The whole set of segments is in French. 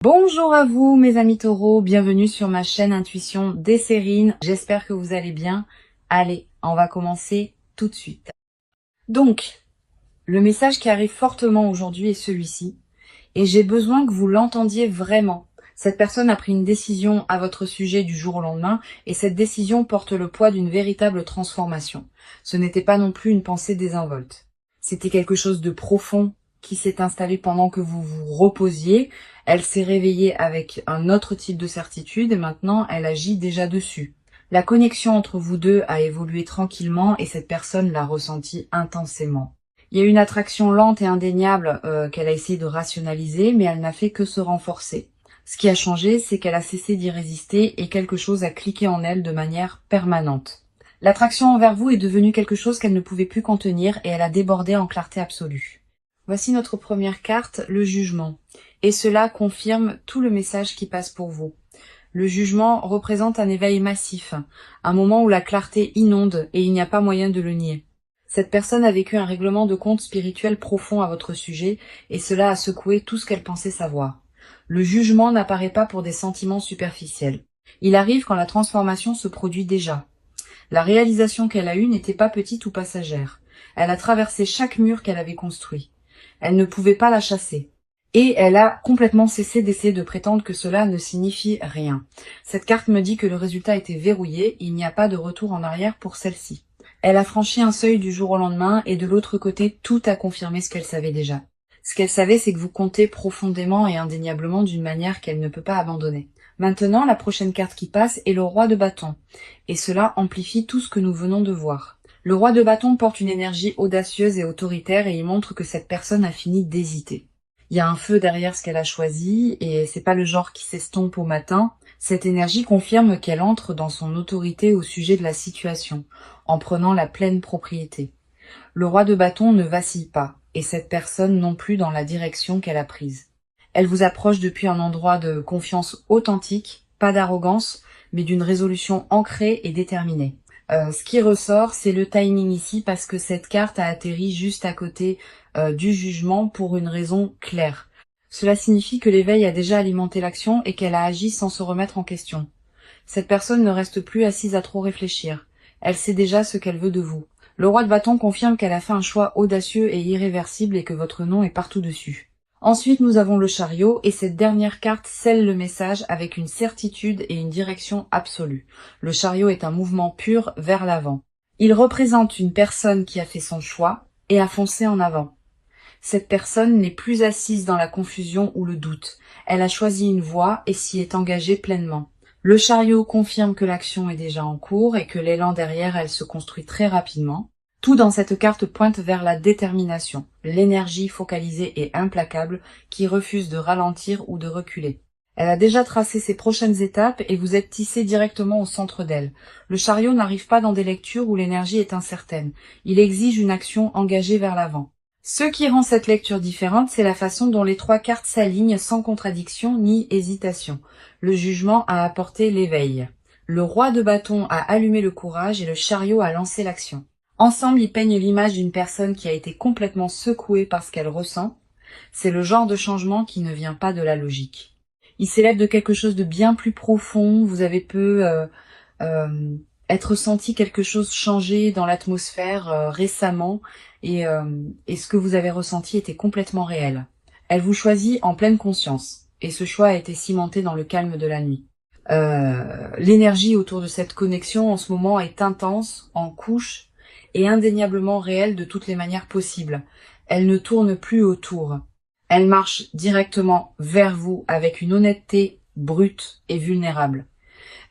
Bonjour à vous mes amis taureaux, bienvenue sur ma chaîne Intuition Desserine. J'espère que vous allez bien. Allez, on va commencer tout de suite. Donc, le message qui arrive fortement aujourd'hui est celui-ci. Et j'ai besoin que vous l'entendiez vraiment. Cette personne a pris une décision à votre sujet du jour au lendemain et cette décision porte le poids d'une véritable transformation. Ce n'était pas non plus une pensée désinvolte. C'était quelque chose de profond qui s'est installé pendant que vous vous reposiez. Elle s'est réveillée avec un autre type de certitude et maintenant elle agit déjà dessus. La connexion entre vous deux a évolué tranquillement et cette personne l'a ressenti intensément. Il y a une attraction lente et indéniable qu'elle a essayé de rationaliser, mais elle n'a fait que se renforcer. Ce qui a changé, c'est qu'elle a cessé d'y résister et quelque chose a cliqué en elle de manière permanente. L'attraction envers vous est devenue quelque chose qu'elle ne pouvait plus contenir et elle a débordé en clarté absolue. Voici notre première carte, le jugement. Et cela confirme tout le message qui passe pour vous. Le jugement représente un éveil massif, un moment où la clarté inonde et il n'y a pas moyen de le nier. Cette personne a vécu un règlement de compte spirituel profond à votre sujet et cela a secoué tout ce qu'elle pensait savoir. Le jugement n'apparaît pas pour des sentiments superficiels. Il arrive quand la transformation se produit déjà. La réalisation qu'elle a eue n'était pas petite ou passagère. Elle a traversé chaque mur qu'elle avait construit. Elle ne pouvait pas la chasser. Et elle a complètement cessé d'essayer de prétendre que cela ne signifie rien. Cette carte me dit que le résultat était verrouillé, il n'y a pas de retour en arrière pour celle-ci. Elle a franchi un seuil du jour au lendemain et de l'autre côté, tout a confirmé ce qu'elle savait déjà. Ce qu'elle savait, c'est que vous comptez profondément et indéniablement d'une manière qu'elle ne peut pas abandonner. Maintenant, la prochaine carte qui passe est le roi de bâton. Et cela amplifie tout ce que nous venons de voir. Le roi de bâton porte une énergie audacieuse et autoritaire et il montre que cette personne a fini d'hésiter. Il y a un feu derrière ce qu'elle a choisi et c'est pas le genre qui s'estompe au matin. Cette énergie confirme qu'elle entre dans son autorité au sujet de la situation, en prenant la pleine propriété. Le roi de bâton ne vacille pas, et cette personne non plus dans la direction qu'elle a prise. Elle vous approche depuis un endroit de confiance authentique, pas d'arrogance, mais d'une résolution ancrée et déterminée. Ce qui ressort, c'est le timing ici, parce que cette carte a atterri juste à côté du jugement pour une raison claire. Cela signifie que l'éveil a déjà alimenté l'action et qu'elle a agi sans se remettre en question. Cette personne ne reste plus assise à trop réfléchir. Elle sait déjà ce qu'elle veut de vous. Le roi de bâton confirme qu'elle a fait un choix audacieux et irréversible et que votre nom est partout dessus. Ensuite, nous avons le chariot et cette dernière carte scelle le message avec une certitude et une direction absolue. Le chariot est un mouvement pur vers l'avant. Il représente une personne qui a fait son choix et a foncé en avant. Cette personne n'est plus assise dans la confusion ou le doute. Elle a choisi une voie et s'y est engagée pleinement. Le chariot confirme que l'action est déjà en cours et que l'élan derrière elle se construit très rapidement. Tout dans cette carte pointe vers la détermination, l'énergie focalisée et implacable qui refuse de ralentir ou de reculer. Elle a déjà tracé ses prochaines étapes et vous êtes tissé directement au centre d'elle. Le chariot n'arrive pas dans des lectures où l'énergie est incertaine. Il exige une action engagée vers l'avant. Ce qui rend cette lecture différente, c'est la façon dont les trois cartes s'alignent sans contradiction ni hésitation. Le jugement a apporté l'éveil. Le roi de bâton a allumé le courage et le chariot a lancé l'action. Ensemble, ils peignent l'image d'une personne qui a été complètement secouée par ce qu'elle ressent. C'est le genre de changement qui ne vient pas de la logique. Il s'élève de quelque chose de bien plus profond. Vous avez être senti quelque chose changer dans l'atmosphère récemment et ce que vous avez ressenti était complètement réel. Elle vous choisit en pleine conscience et ce choix a été cimenté dans le calme de la nuit. L'énergie autour de cette connexion en ce moment est intense, en couche et indéniablement réelle de toutes les manières possibles. Elle ne tourne plus autour. Elle marche directement vers vous avec une honnêteté brute et vulnérable.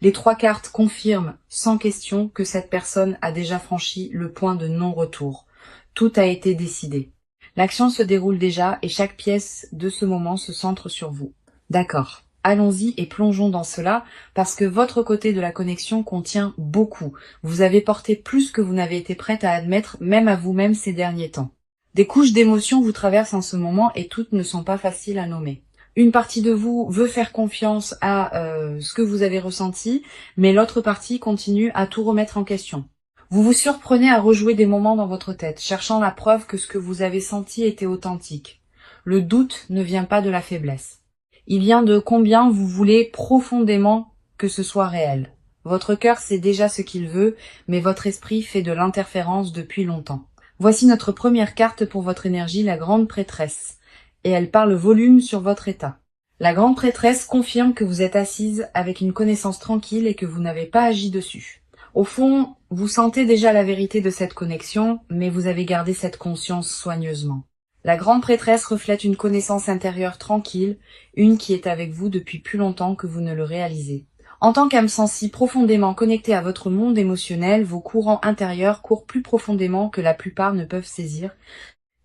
Les trois cartes confirment sans question que cette personne a déjà franchi le point de non-retour. Tout a été décidé. L'action se déroule déjà et chaque pièce de ce moment se centre sur vous. D'accord. Allons-y et plongeons dans cela parce que votre côté de la connexion contient beaucoup. Vous avez porté plus que vous n'avez été prête à admettre, même à vous-même ces derniers temps. Des couches d'émotions vous traversent en ce moment et toutes ne sont pas faciles à nommer. Une partie de vous veut faire confiance à ce que vous avez ressenti, mais l'autre partie continue à tout remettre en question. Vous vous surprenez à rejouer des moments dans votre tête, cherchant la preuve que ce que vous avez senti était authentique. Le doute ne vient pas de la faiblesse. Il vient de combien vous voulez profondément que ce soit réel. Votre cœur sait déjà ce qu'il veut, mais votre esprit fait de l'interférence depuis longtemps. Voici notre première carte pour votre énergie, la grande prêtresse. Et elle parle volume sur votre état. La grande prêtresse confirme que vous êtes assise avec une connaissance tranquille et que vous n'avez pas agi dessus. Au fond, vous sentez déjà la vérité de cette connexion, mais vous avez gardé cette conscience soigneusement. La grande prêtresse reflète une connaissance intérieure tranquille, une qui est avec vous depuis plus longtemps que vous ne le réalisez. En tant qu'âme sensible profondément connectée à votre monde émotionnel, vos courants intérieurs courent plus profondément que la plupart ne peuvent saisir.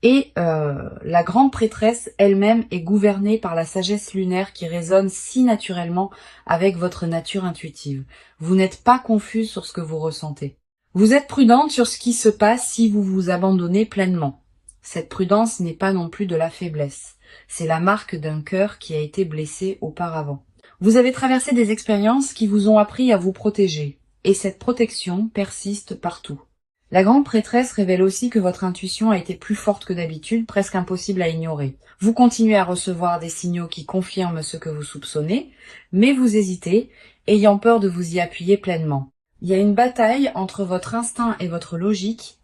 Et la grande prêtresse elle-même est gouvernée par la sagesse lunaire qui résonne si naturellement avec votre nature intuitive. Vous n'êtes pas confus sur ce que vous ressentez. Vous êtes prudente sur ce qui se passe si vous vous abandonnez pleinement. Cette prudence n'est pas non plus de la faiblesse. C'est la marque d'un cœur qui a été blessé auparavant. Vous avez traversé des expériences qui vous ont appris à vous protéger. Et cette protection persiste partout. La grande prêtresse révèle aussi que votre intuition a été plus forte que d'habitude, presque impossible à ignorer. Vous continuez à recevoir des signaux qui confirment ce que vous soupçonnez, mais vous hésitez, ayant peur de vous y appuyer pleinement. Il y a une bataille entre votre instinct et votre logique,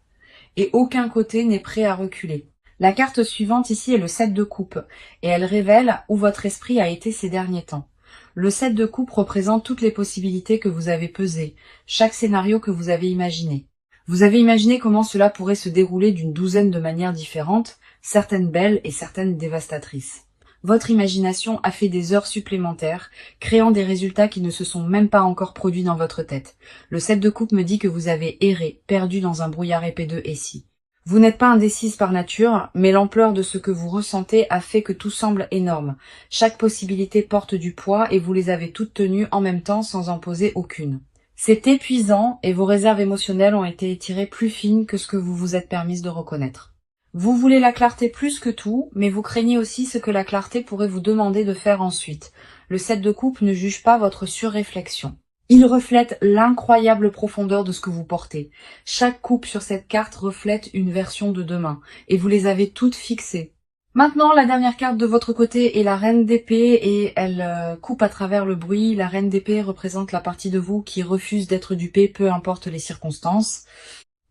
et aucun côté n'est prêt à reculer. La carte suivante ici est le 7 de coupe, et elle révèle où votre esprit a été ces derniers temps. Le 7 de coupe représente toutes les possibilités que vous avez pesées, chaque scénario que vous avez imaginé. Vous avez imaginé comment cela pourrait se dérouler d'une douzaine de manières différentes, certaines belles et certaines dévastatrices. Votre imagination a fait des heures supplémentaires, créant des résultats qui ne se sont même pas encore produits dans votre tête. Le 7 de coupe me dit que vous avez erré, perdu dans un brouillard épais de et si. Vous n'êtes pas indécise par nature, mais l'ampleur de ce que vous ressentez a fait que tout semble énorme. Chaque possibilité porte du poids et vous les avez toutes tenues en même temps sans en poser aucune. C'est épuisant et vos réserves émotionnelles ont été étirées plus fines que ce que vous vous êtes permise de reconnaître. Vous voulez la clarté plus que tout, mais vous craignez aussi ce que la clarté pourrait vous demander de faire ensuite. Le 7 de coupe ne juge pas votre surréflexion. Il reflète l'incroyable profondeur de ce que vous portez. Chaque coupe sur cette carte reflète une version de demain, et vous les avez toutes fixées. Maintenant, la dernière carte de votre côté est la reine d'épée et elle coupe à travers le bruit. La reine d'épée représente la partie de vous qui refuse d'être dupée, peu importe les circonstances.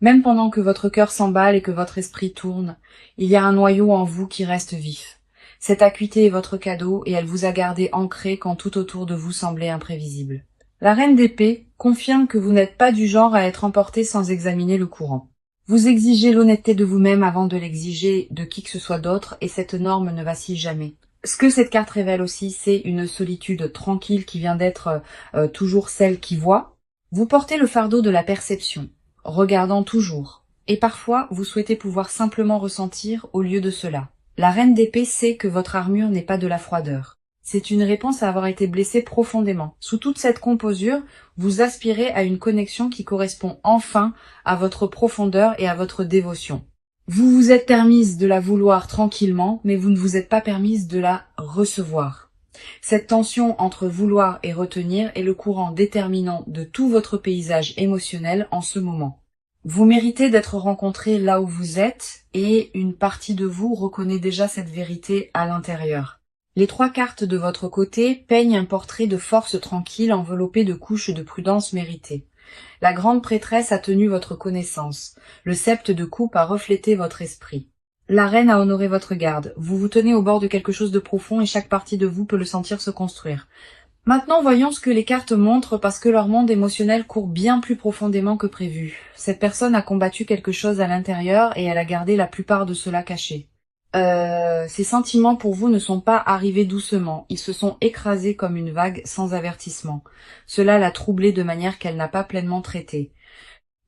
Même pendant que votre cœur s'emballe et que votre esprit tourne, il y a un noyau en vous qui reste vif. Cette acuité est votre cadeau et elle vous a gardé ancré quand tout autour de vous semblait imprévisible. La reine d'épée confirme que vous n'êtes pas du genre à être emporté sans examiner le courant. Vous exigez l'honnêteté de vous-même avant de l'exiger de qui que ce soit d'autre et cette norme ne vacille jamais. Ce que cette carte révèle aussi, c'est une solitude tranquille qui vient d'être toujours celle qui voit. Vous portez le fardeau de la perception, regardant toujours. Et parfois, vous souhaitez pouvoir simplement ressentir au lieu de cela. La reine d'épée sait que votre armure n'est pas de la froideur. C'est une réponse à avoir été blessé profondément. Sous toute cette composure, vous aspirez à une connexion qui correspond enfin à votre profondeur et à votre dévotion. Vous vous êtes permise de la vouloir tranquillement, mais vous ne vous êtes pas permise de la recevoir. Cette tension entre vouloir et retenir est le courant déterminant de tout votre paysage émotionnel en ce moment. Vous méritez d'être rencontré là où vous êtes et une partie de vous reconnaît déjà cette vérité à l'intérieur. Les 3 cartes de votre côté peignent un portrait de force tranquille enveloppé de couches de prudence méritées. La grande prêtresse a tenu votre connaissance. Le sept de coupe a reflété votre esprit. La reine a honoré votre garde. Vous vous tenez au bord de quelque chose de profond et chaque partie de vous peut le sentir se construire. Maintenant, voyons ce que les cartes montrent parce que leur monde émotionnel court bien plus profondément que prévu. Cette personne a combattu quelque chose à l'intérieur et elle a gardé la plupart de cela caché. Ces sentiments pour vous ne sont pas arrivés doucement, ils se sont écrasés comme une vague sans avertissement. Cela l'a troublée de manière qu'elle n'a pas pleinement traitée.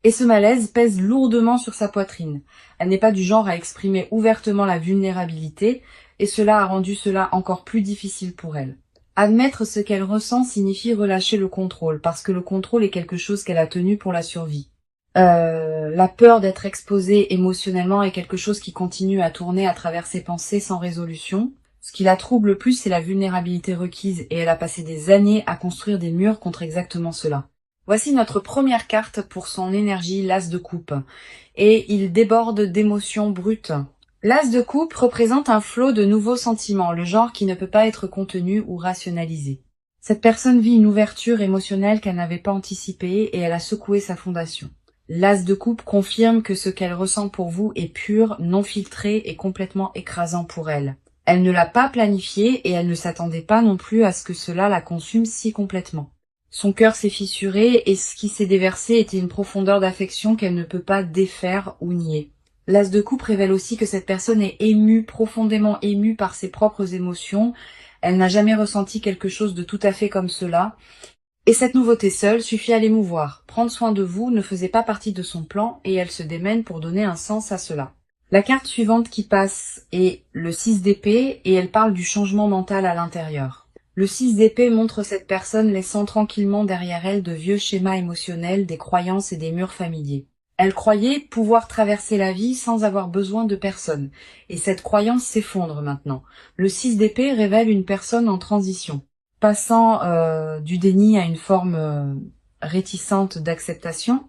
Et ce malaise pèse lourdement sur sa poitrine. Elle n'est pas du genre à exprimer ouvertement la vulnérabilité, et cela a rendu cela encore plus difficile pour elle. Admettre ce qu'elle ressent signifie relâcher le contrôle, parce que le contrôle est quelque chose qu'elle a tenu pour la survie. La peur d'être exposée émotionnellement est quelque chose qui continue à tourner à travers ses pensées sans résolution. Ce qui la trouble le plus, c'est la vulnérabilité requise, et elle a passé des années à construire des murs contre exactement cela. Voici notre première carte pour son énergie, l'as de coupe. Et il déborde d'émotions brutes. L'as de coupe représente un flot de nouveaux sentiments, le genre qui ne peut pas être contenu ou rationalisé. Cette personne vit une ouverture émotionnelle qu'elle n'avait pas anticipée et elle a secoué sa fondation. L'as de coupe confirme que ce qu'elle ressent pour vous est pur, non filtré et complètement écrasant pour elle. Elle ne l'a pas planifié et elle ne s'attendait pas non plus à ce que cela la consume si complètement. Son cœur s'est fissuré et ce qui s'est déversé était une profondeur d'affection qu'elle ne peut pas défaire ou nier. L'as de coupe révèle aussi que cette personne est émue, profondément émue par ses propres émotions. Elle n'a jamais ressenti quelque chose de tout à fait comme cela. Et cette nouveauté seule suffit à l'émouvoir. Prendre soin de vous ne faisait pas partie de son plan et elle se démène pour donner un sens à cela. La carte suivante qui passe est le 6 d'épée et elle parle du changement mental à l'intérieur. Le 6 d'épée montre cette personne laissant tranquillement derrière elle de vieux schémas émotionnels, des croyances et des murs familiers. Elle croyait pouvoir traverser la vie sans avoir besoin de personne. Et cette croyance s'effondre maintenant. Le 6 d'épée révèle une personne en transition, passant du déni à une forme réticente d'acceptation.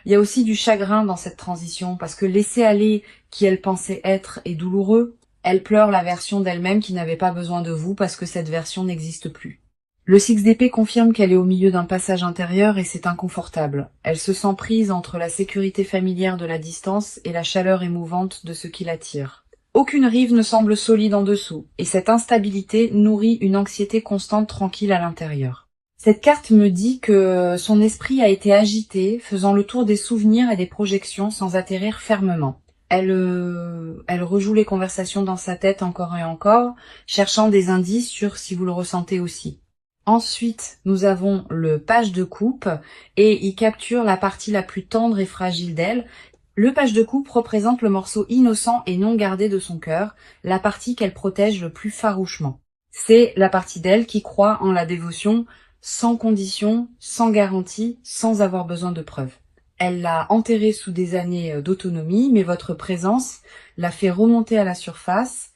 Il y a aussi du chagrin dans cette transition, parce que laisser aller qui elle pensait être est douloureux. Elle pleure la version d'elle-même qui n'avait pas besoin de vous parce que cette version n'existe plus. Le 6 d'épée confirme qu'elle est au milieu d'un passage intérieur et c'est inconfortable. Elle se sent prise entre la sécurité familière de la distance et la chaleur émouvante de ce qui l'attire. Aucune rive ne semble solide en dessous, et cette instabilité nourrit une anxiété constante tranquille à l'intérieur. Cette carte me dit que son esprit a été agité, faisant le tour des souvenirs et des projections sans atterrir fermement. Elle rejoue les conversations dans sa tête encore et encore, cherchant des indices sur si vous le ressentez aussi. Ensuite, nous avons le page de coupe et il capture la partie la plus tendre et fragile d'elle. Le page de coupe représente le morceau innocent et non gardé de son cœur, la partie qu'elle protège le plus farouchement. C'est la partie d'elle qui croit en la dévotion sans condition, sans garantie, sans avoir besoin de preuves. Elle l'a enterrée sous des années d'autonomie, mais votre présence l'a fait remonter à la surface.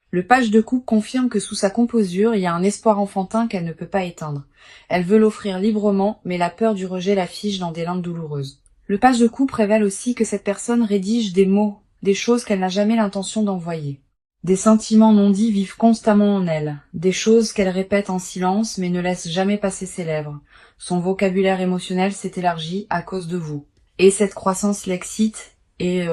Le page de coupe confirme que sous sa composure, il y a un espoir enfantin qu'elle ne peut pas éteindre. Elle veut l'offrir librement, mais la peur du rejet la fige dans des limbes douloureuses. Le page de coupe révèle aussi que cette personne rédige des mots, des choses qu'elle n'a jamais l'intention d'envoyer. Des sentiments non dits vivent constamment en elle, des choses qu'elle répète en silence mais ne laisse jamais passer ses lèvres. Son vocabulaire émotionnel s'est élargi à cause de vous. Et cette croissance l'excite et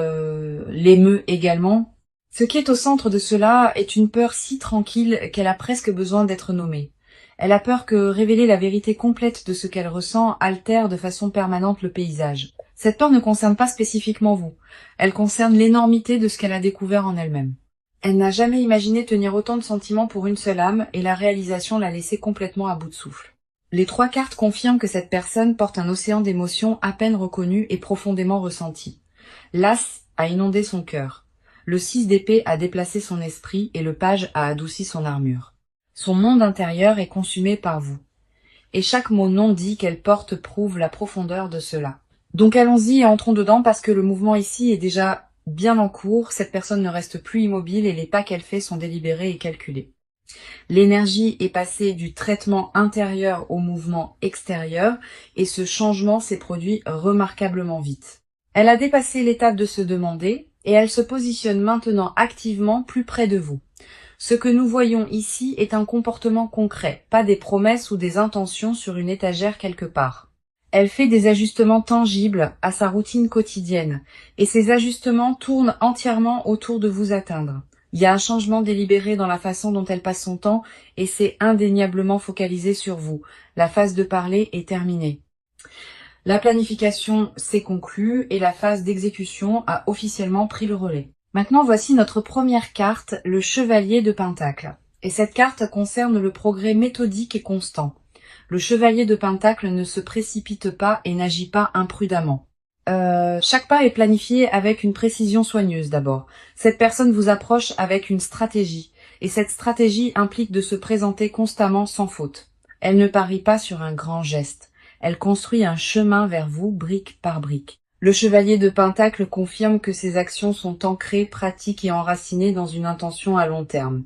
l'émeut également. Ce qui est au centre de cela est une peur si tranquille qu'elle a presque besoin d'être nommée. Elle a peur que révéler la vérité complète de ce qu'elle ressent altère de façon permanente le paysage. Cette peur ne concerne pas spécifiquement vous. Elle concerne l'énormité de ce qu'elle a découvert en elle-même. Elle n'a jamais imaginé tenir autant de sentiments pour une seule âme et la réalisation l'a laissée complètement à bout de souffle. Les 3 cartes confirment que cette personne porte un océan d'émotions à peine reconnues et profondément ressenties. L'as a inondé son cœur. Le 6 d'épée a déplacé son esprit et le page a adouci son armure. Son monde intérieur est consumé par vous. Et chaque mot non dit qu'elle porte prouve la profondeur de cela. Donc allons-y et entrons dedans parce que le mouvement ici est déjà bien en cours. Cette personne ne reste plus immobile et les pas qu'elle fait sont délibérés et calculés. L'énergie est passée du traitement intérieur au mouvement extérieur et ce changement s'est produit remarquablement vite. Elle a dépassé l'étape de se demander et elle se positionne maintenant activement plus près de vous. Ce que nous voyons ici est un comportement concret, pas des promesses ou des intentions sur une étagère quelque part. Elle fait des ajustements tangibles à sa routine quotidienne et ces ajustements tournent entièrement autour de vous atteindre. Il y a un changement délibéré dans la façon dont elle passe son temps et c'est indéniablement focalisé sur vous. La phase de parler est terminée. La planification s'est conclue et la phase d'exécution a officiellement pris le relais. Maintenant, voici notre première carte, le Chevalier de Pentacle. Et cette carte concerne le progrès méthodique et constant. Le Chevalier de Pentacle ne se précipite pas et n'agit pas imprudemment. Chaque pas est planifié avec une précision soigneuse d'abord. Cette personne vous approche avec une stratégie, et cette stratégie implique de se présenter constamment sans faute. Elle ne parie pas sur un grand geste. Elle construit un chemin vers vous, brique par brique. Le Chevalier de Pentacle confirme que ses actions sont ancrées, pratiques et enracinées dans une intention à long terme.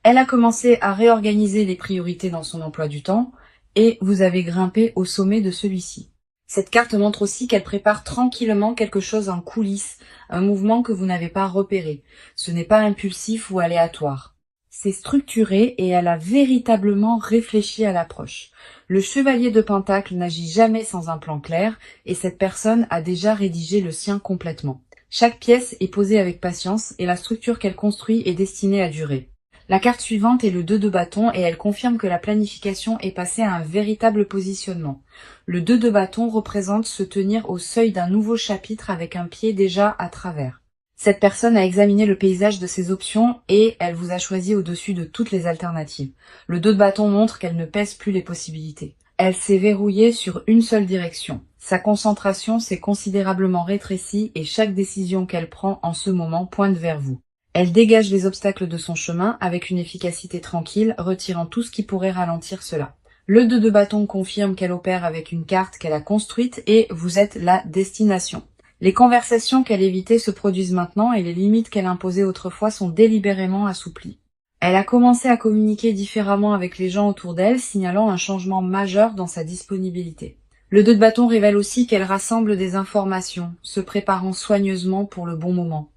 Elle a commencé à réorganiser les priorités dans son emploi du temps, et vous avez grimpé au sommet de celui-ci. Cette carte montre aussi qu'elle prépare tranquillement quelque chose en coulisses, un mouvement que vous n'avez pas repéré. Ce n'est pas impulsif ou aléatoire. C'est structuré et elle a véritablement réfléchi à l'approche. Le chevalier de Pentacle n'agit jamais sans un plan clair et cette personne a déjà rédigé le sien complètement. Chaque pièce est posée avec patience et la structure qu'elle construit est destinée à durer. La carte suivante est le 2 de bâton et elle confirme que la planification est passée à un véritable positionnement. Le 2 de bâton représente se tenir au seuil d'un nouveau chapitre avec un pied déjà à travers. Cette personne a examiné le paysage de ses options et elle vous a choisi au-dessus de toutes les alternatives. Le 2 de bâton montre qu'elle ne pèse plus les possibilités. Elle s'est verrouillée sur une seule direction. Sa concentration s'est considérablement rétrécie et chaque décision qu'elle prend en ce moment pointe vers vous. Elle dégage les obstacles de son chemin avec une efficacité tranquille, retirant tout ce qui pourrait ralentir cela. Le 2 de bâton confirme qu'elle opère avec une carte qu'elle a construite et vous êtes la destination. Les conversations qu'elle évitait se produisent maintenant et les limites qu'elle imposait autrefois sont délibérément assouplies. Elle a commencé à communiquer différemment avec les gens autour d'elle, signalant un changement majeur dans sa disponibilité. Le 2 de bâton révèle aussi qu'elle rassemble des informations, se préparant soigneusement pour le bon moment.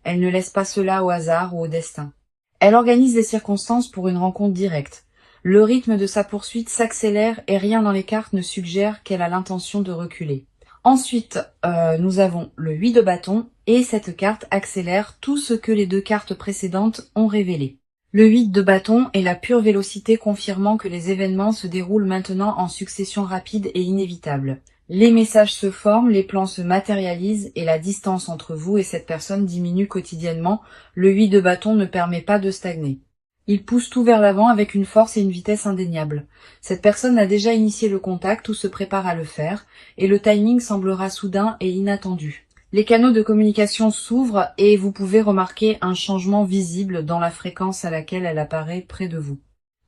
Elle ne laisse pas cela au hasard ou au destin. Elle organise les circonstances pour une rencontre directe. Le rythme de sa poursuite s'accélère et rien dans les cartes ne suggère qu'elle a l'intention de reculer. Ensuite, nous avons le 8 de bâton et cette carte accélère tout ce que les deux cartes précédentes ont révélé. Le 8 de bâton est la pure vélocité confirmant que les événements se déroulent maintenant en succession rapide et inévitable. Les messages se forment, les plans se matérialisent et la distance entre vous et cette personne diminue quotidiennement. Le 8 de bâton ne permet pas de stagner. Il pousse tout vers l'avant avec une force et une vitesse indéniables. Cette personne a déjà initié le contact ou se prépare à le faire, et le timing semblera soudain et inattendu. Les canaux de communication s'ouvrent et vous pouvez remarquer un changement visible dans la fréquence à laquelle elle apparaît près de vous.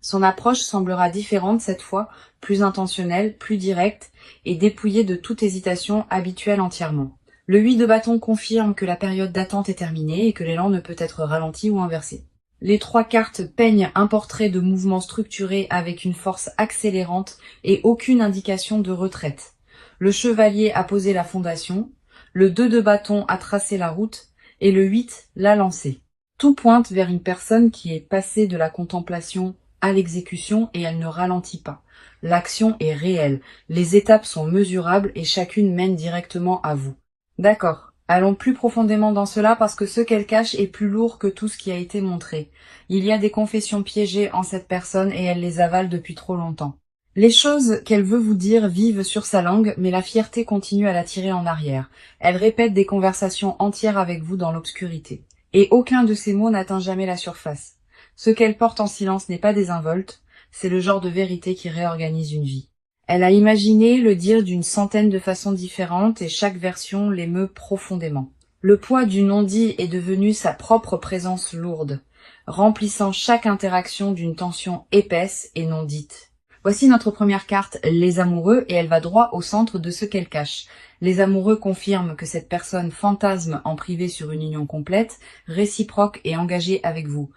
Son approche semblera différente cette fois, plus intentionnelle, plus directe et dépouillée de toute hésitation habituelle entièrement. Le 8 de bâton confirme que la période d'attente est terminée et que l'élan ne peut être ralenti ou inversé. Les 3 cartes peignent un portrait de mouvement structuré avec une force accélérante et aucune indication de retraite. Le chevalier a posé la fondation, le 2 de bâton a tracé la route et le 8 l'a lancé. Tout pointe vers une personne qui est passée de la contemplation à l'exécution et elle ne ralentit pas. L'action est réelle, les étapes sont mesurables et chacune mène directement à vous. D'accord, allons plus profondément dans cela parce que ce qu'elle cache est plus lourd que tout ce qui a été montré. Il y a des confessions piégées en cette personne et elle les avale depuis trop longtemps. Les choses qu'elle veut vous dire vivent sur sa langue, mais la fierté continue à la tirer en arrière. Elle répète des conversations entières avec vous dans l'obscurité. Et aucun de ces mots n'atteint jamais la surface. Ce qu'elle porte en silence n'est pas désinvolte, c'est le genre de vérité qui réorganise une vie. Elle a imaginé le dire d'une centaine de façons différentes et chaque version l'émeut profondément. Le poids du non-dit est devenu sa propre présence lourde, remplissant chaque interaction d'une tension épaisse et non dite. Voici notre première carte, les amoureux, et elle va droit au centre de ce qu'elle cache. Les amoureux confirment que cette personne fantasme en privé sur une union complète, réciproque et engagée avec vous.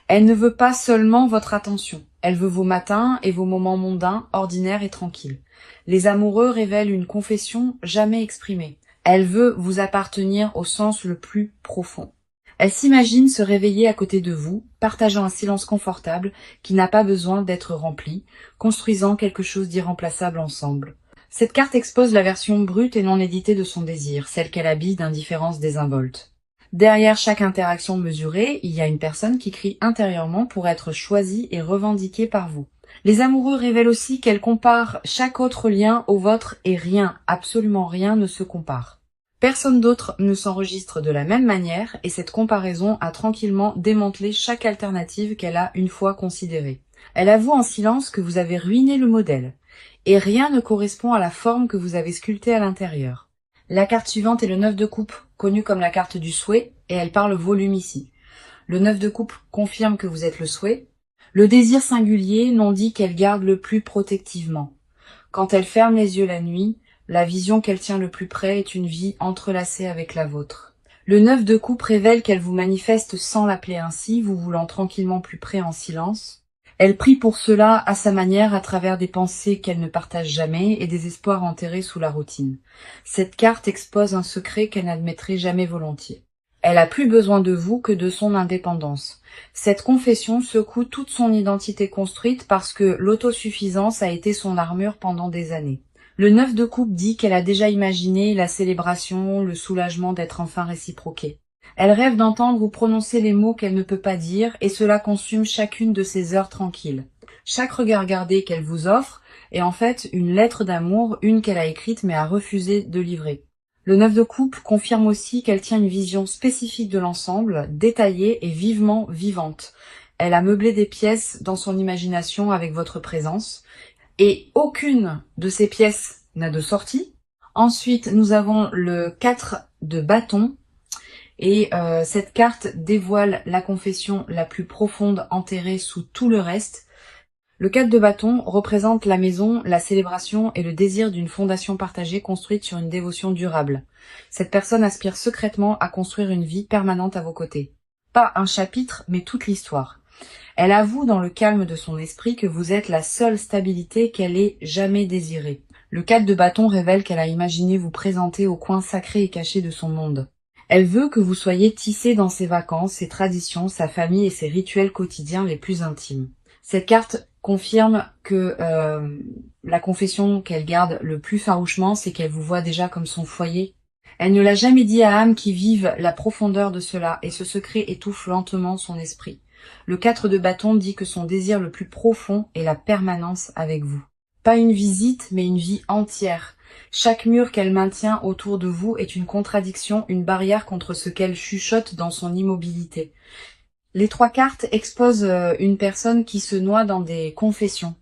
Elle ne veut pas seulement votre attention, elle veut vos matins et vos moments mondains, ordinaires et tranquilles. Les amoureux révèlent une confession jamais exprimée. Elle veut vous appartenir au sens le plus profond. Elle s'imagine se réveiller à côté de vous, partageant un silence confortable qui n'a pas besoin d'être rempli, construisant quelque chose d'irremplaçable ensemble. Cette carte expose la version brute et non éditée de son désir, celle qu'elle habille d'indifférence désinvolte. Derrière chaque interaction mesurée, il y a une personne qui crie intérieurement pour être choisie et revendiquée par vous. Les amoureux révèlent aussi qu'elle compare chaque autre lien au vôtre et rien, absolument rien ne se compare. Personne d'autre ne s'enregistre de la même manière et cette comparaison a tranquillement démantelé chaque alternative qu'elle a une fois considérée. Elle avoue en silence que vous avez ruiné le modèle et rien ne correspond à la forme que vous avez sculptée à l'intérieur. La carte suivante est le 9 de coupe, connue comme la carte du souhait, et elle parle volume ici. Le 9 de coupe confirme que vous êtes le souhait. Le désir singulier non dit qu'elle garde le plus protectivement. Quand elle ferme les yeux la nuit, la vision qu'elle tient le plus près est une vie entrelacée avec la vôtre. Le 9 de coupe révèle qu'elle vous manifeste sans l'appeler ainsi, vous voulant tranquillement plus près en silence. Elle prie pour cela à sa manière à travers des pensées qu'elle ne partage jamais et des espoirs enterrés sous la routine. Cette carte expose un secret qu'elle n'admettrait jamais volontiers. Elle a plus besoin de vous que de son indépendance. Cette confession secoue toute son identité construite parce que l'autosuffisance a été son armure pendant des années. Le 9 de coupe dit qu'elle a déjà imaginé la célébration, le soulagement d'être enfin réciproquée. Elle rêve d'entendre ou prononcer les mots qu'elle ne peut pas dire et cela consume chacune de ses heures tranquilles. Chaque regard gardé qu'elle vous offre est en fait une lettre d'amour, une qu'elle a écrite mais a refusé de livrer. Le 9 de coupe confirme aussi qu'elle tient une vision spécifique de l'ensemble, détaillée et vivement vivante. Elle a meublé des pièces dans son imagination avec votre présence et aucune de ces pièces n'a de sortie. Ensuite, nous avons le 4 de bâton. Et cette carte dévoile la confession la plus profonde enterrée sous tout le reste. Le 4 de bâton représente la maison, la célébration et le désir d'une fondation partagée construite sur une dévotion durable. Cette personne aspire secrètement à construire une vie permanente à vos côtés. Pas un chapitre, mais toute l'histoire. Elle avoue dans le calme de son esprit que vous êtes la seule stabilité qu'elle ait jamais désirée. Le 4 de bâton révèle qu'elle a imaginé vous présenter au coin sacré et caché de son monde. Elle veut que vous soyez tissé dans ses vacances, ses traditions, sa famille et ses rituels quotidiens les plus intimes. Cette carte confirme que la confession qu'elle garde le plus farouchement, c'est qu'elle vous voit déjà comme son foyer. Elle ne l'a jamais dit à âme qui vive la profondeur de cela, et ce secret étouffe lentement son esprit. Le 4 de bâton dit que son désir le plus profond est la permanence avec vous. Pas une visite, mais une vie entière. Chaque mur qu'elle maintient autour de vous est une contradiction, une barrière contre ce qu'elle chuchote dans son immobilité. Les 3 cartes exposent une personne qui se noie dans des confessions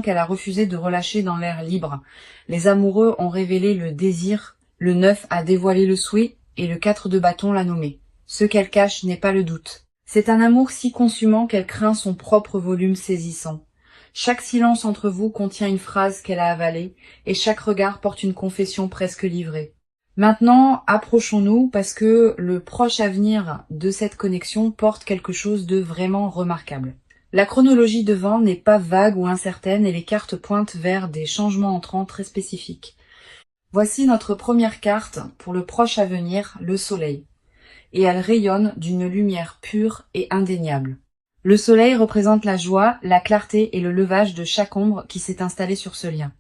qu'elle a refusé de relâcher dans l'air libre. Les amoureux ont révélé le désir, le 9 a dévoilé le souhait et le 4 de bâton l'a nommé. Ce qu'elle cache n'est pas le doute. C'est un amour si consumant qu'elle craint son propre volume saisissant. Chaque silence entre vous contient une phrase qu'elle a avalée, et chaque regard porte une confession presque livrée. Maintenant, approchons-nous parce que le proche avenir de cette connexion porte quelque chose de vraiment remarquable. La chronologie devant n'est pas vague ou incertaine et les cartes pointent vers des changements entrants très spécifiques. Voici notre première carte pour le proche avenir, le soleil. Et elle rayonne d'une lumière pure et indéniable. Le soleil représente la joie, la clarté et le levage de chaque ombre qui s'est installée sur ce lien.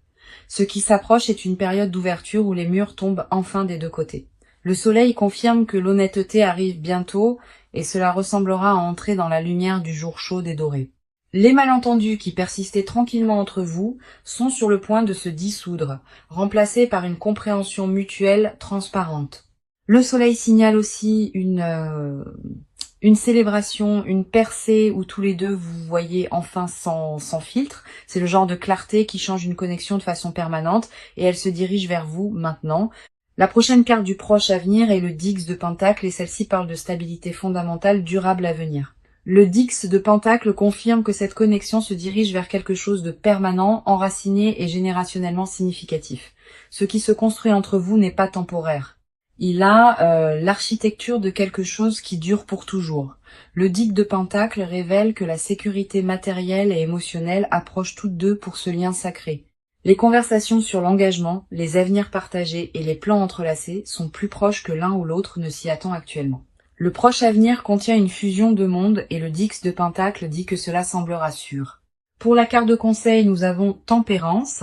Ce qui s'approche est une période d'ouverture où les murs tombent enfin des deux côtés. Le soleil confirme que l'honnêteté arrive bientôt et cela ressemblera à entrer dans la lumière du jour chaud et doré. Les malentendus qui persistaient tranquillement entre vous sont sur le point de se dissoudre, remplacés par une compréhension mutuelle transparente. Le soleil signale aussi une célébration, une percée où tous les deux vous voyez enfin sans filtre. C'est le genre de clarté qui change une connexion de façon permanente et elle se dirige vers vous maintenant. La prochaine carte du proche avenir est le Dix de Pentacle et celle-ci parle de stabilité fondamentale durable à venir. Le Dix de Pentacle confirme que cette connexion se dirige vers quelque chose de permanent, enraciné et générationnellement significatif. Ce qui se construit entre vous n'est pas temporaire. Il a l'architecture de quelque chose qui dure pour toujours. Le Dix de Pentacle révèle que la sécurité matérielle et émotionnelle approchent toutes deux pour ce lien sacré. Les conversations sur l'engagement, les avenirs partagés et les plans entrelacés sont plus proches que l'un ou l'autre ne s'y attend actuellement. Le proche avenir contient une fusion de mondes et le Dix de Pentacle dit que cela semblera sûr. Pour la carte de conseil, nous avons Tempérance.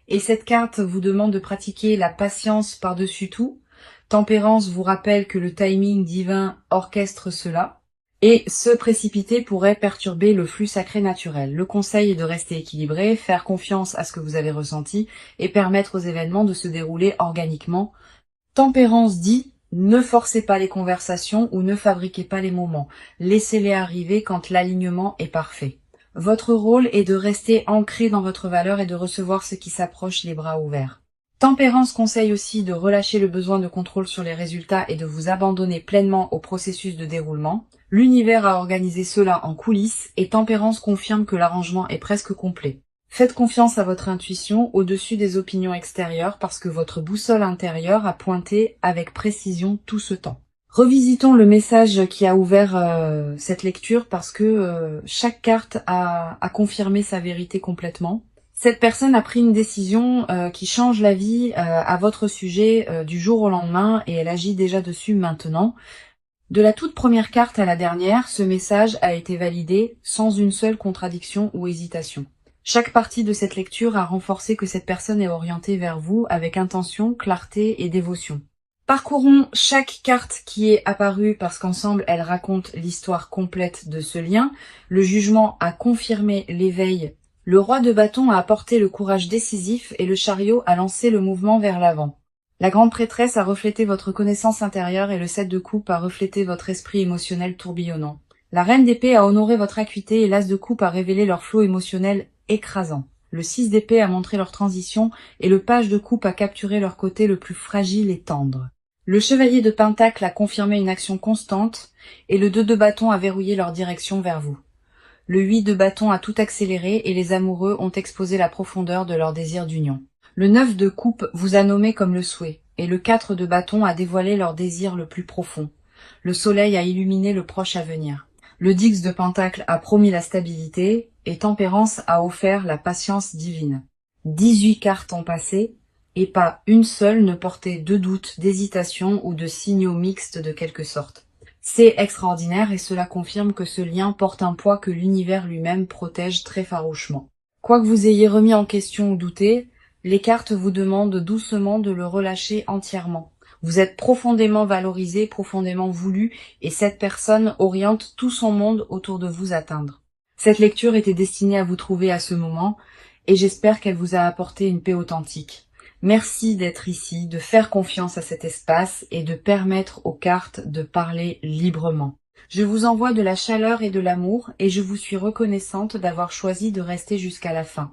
Et cette carte vous demande de pratiquer la patience par-dessus tout. Tempérance vous rappelle que le timing divin orchestre cela, et se précipiter pourrait perturber le flux sacré naturel. Le conseil est de rester équilibré, faire confiance à ce que vous avez ressenti, et permettre aux événements de se dérouler organiquement. Tempérance dit, ne forcez pas les conversations ou ne fabriquez pas les moments, laissez-les arriver quand l'alignement est parfait. Votre rôle est de rester ancré dans votre valeur et de recevoir ce qui s'approche les bras ouverts. Tempérance conseille aussi de relâcher le besoin de contrôle sur les résultats et de vous abandonner pleinement au processus de déroulement. L'univers a organisé cela en coulisses et Tempérance confirme que l'arrangement est presque complet. Faites confiance à votre intuition au-dessus des opinions extérieures parce que votre boussole intérieure a pointé avec précision tout ce temps. Revisitons le message qui a ouvert cette lecture parce que chaque carte a confirmé sa vérité complètement. Cette personne a pris une décision qui change la vie à votre sujet du jour au lendemain et elle agit déjà dessus maintenant. De la toute première carte à la dernière, ce message a été validé sans une seule contradiction ou hésitation. Chaque partie de cette lecture a renforcé que cette personne est orientée vers vous avec intention, clarté et dévotion. Parcourons chaque carte qui est apparue parce qu'ensemble, elles racontent l'histoire complète de ce lien. Le jugement a confirmé l'éveil. Le roi de bâton a apporté le courage décisif et le chariot a lancé le mouvement vers l'avant. La grande prêtresse a reflété votre connaissance intérieure et le 7 de coupe a reflété votre esprit émotionnel tourbillonnant. La reine d'épée a honoré votre acuité et l'as de coupe a révélé leur flot émotionnel écrasant. Le 6 d'épée a montré leur transition et le page de coupe a capturé leur côté le plus fragile et tendre. Le chevalier de pentacle a confirmé une action constante et le 2 de bâton a verrouillé leur direction vers vous. Le 8 de bâton a tout accéléré et les amoureux ont exposé la profondeur de leur désir d'union. Le 9 de coupe vous a nommé comme le souhait et le 4 de bâton a dévoilé leur désir le plus profond. Le soleil a illuminé le proche avenir. Le 10 de pentacle a promis la stabilité et tempérance a offert la patience divine. 18 cartes ont passé et pas une seule ne portait de doute, d'hésitation ou de signaux mixtes de quelque sorte. C'est extraordinaire et cela confirme que ce lien porte un poids que l'univers lui-même protège très farouchement. Quoi que vous ayez remis en question ou douté, les cartes vous demandent doucement de le relâcher entièrement. Vous êtes profondément valorisé, profondément voulu, et cette personne oriente tout son monde autour de vous atteindre. Cette lecture était destinée à vous trouver à ce moment, et j'espère qu'elle vous a apporté une paix authentique. Merci d'être ici, de faire confiance à cet espace et de permettre aux cartes de parler librement. Je vous envoie de la chaleur et de l'amour et je vous suis reconnaissante d'avoir choisi de rester jusqu'à la fin.